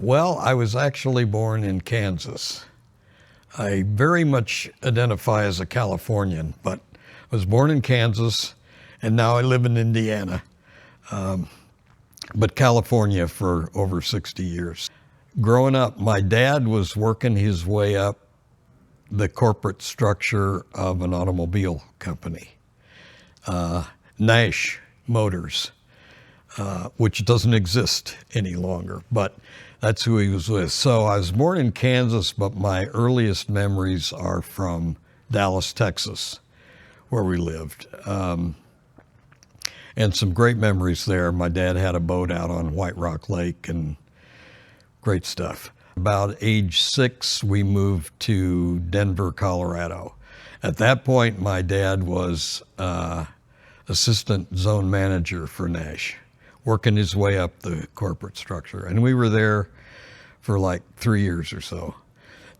Well, I was actually born in Kansas. I very much identify as a Californian, but I was born in Kansas and now I live in Indiana, but California for over 60 years. Growing up, my dad was working his way up the corporate structure of an automobile company, Nash Motors, which doesn't exist any longer, but that's who he was with. So I was born in Kansas, but my earliest memories are from Dallas, Texas, where we lived. And some great memories there. My dad had a boat out on White Rock Lake and great stuff. About age 6, we moved to Denver, Colorado. At that point, my dad was assistant zone manager for Nash, working his way up the corporate structure. And we were there for like 3 years or so.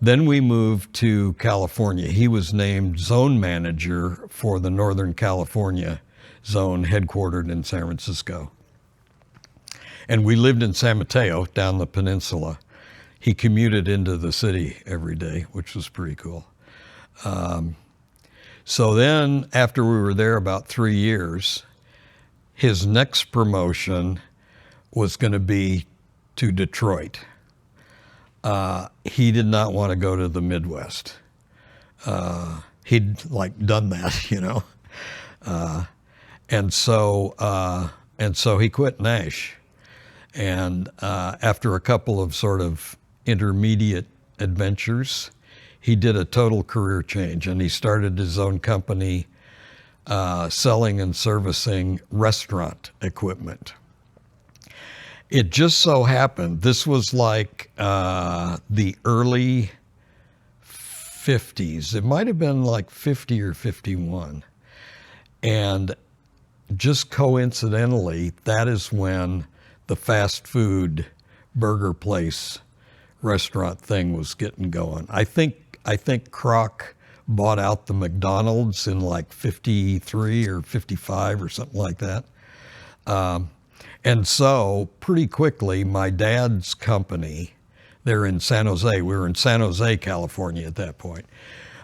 Then we moved to California. He was named zone manager for the Northern California zone, headquartered in San Francisco. And we lived in San Mateo, down the peninsula. He commuted into the city every day, which was pretty cool. So then, after we were there about 3 years, his next promotion was going to be to Detroit. He did not want to go to the Midwest. He'd like done that, you know. And so he quit Nash. And after a couple of sort of intermediate adventures, he did a total career change, and he started his own company selling and servicing restaurant equipment. It just so happened, this was like the early 50s. It might have been like 50 or 51. And just coincidentally, that is when the fast food burger place restaurant thing was getting going. I think Kroc bought out the McDonald's in like 53 or 55 or something like that. And so pretty quickly, my dad's company, they're in San Jose, we were in San Jose, California at that point,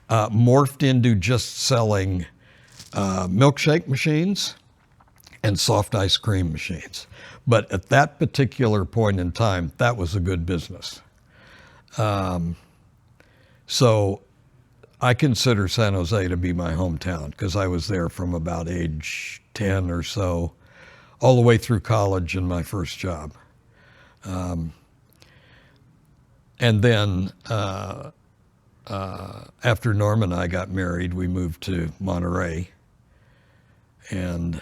morphed into just selling milkshake machines and soft ice cream machines. But at that particular point in time, that was a good business. So I consider San Jose to be my hometown because I was there from about age 10 or so, all the way through college and my first job. And then after Norm and I got married, we moved to Monterey. And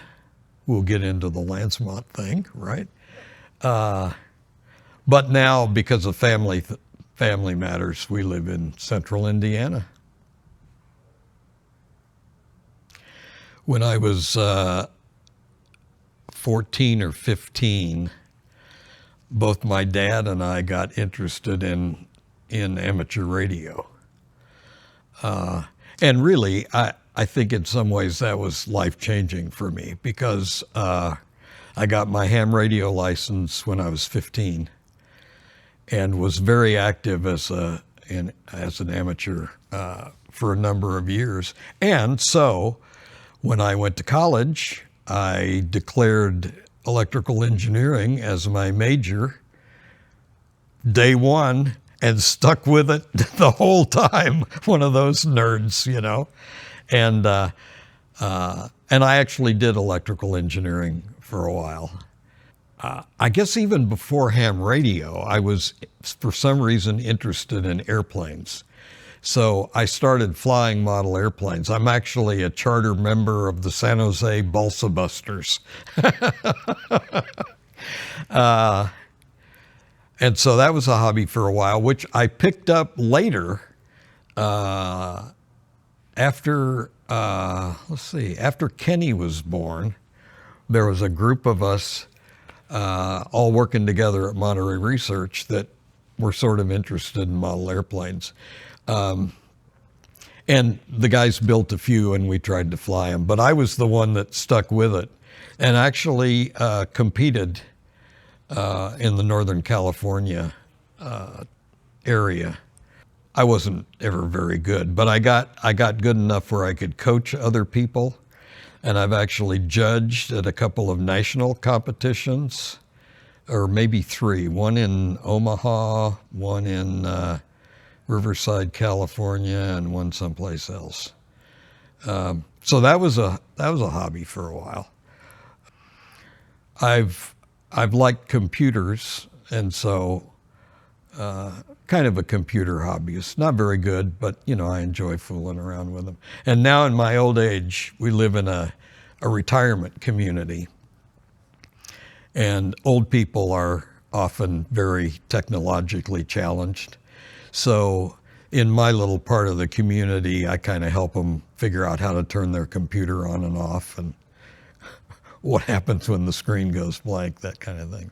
we'll get into the Lancemont thing, right? But now, because of family matters, we live in central Indiana. When I was 14 or 15, both my dad and I got interested in amateur radio. And really, I think in some ways that was life-changing for me because I got my ham radio license when I was 15 and was very active as an amateur for a number of years. And so when I went to college, I declared electrical engineering as my major day one and stuck with it the whole time. One of those nerds, you know. And I actually did electrical engineering for a while. I guess even before ham radio, I was, for some reason, interested in airplanes. So I started flying model airplanes. I'm actually a charter member of the San Jose Balsa Busters. And so that was a hobby for a while, which I picked up later after Kenny was born. There was a group of us all working together at Monterey Research that were sort of interested in model airplanes. And the guys built a few and we tried to fly them, but I was the one that stuck with it and actually competed in the Northern California area. I wasn't ever very good, but I got good enough where I could coach other people, and I've actually judged at a couple of national competitions, or maybe three. One in Omaha, one in Riverside, California, and one someplace else. So that was a hobby for a while. I've liked computers, and so kind of a computer hobbyist. Not very good, but I enjoy fooling around with them. And now in my old age, we live in a retirement community, and old people are often very technologically challenged. So in my little part of the community, I kind of help them figure out how to turn their computer on and off, and what happens when the screen goes blank, that kind of thing.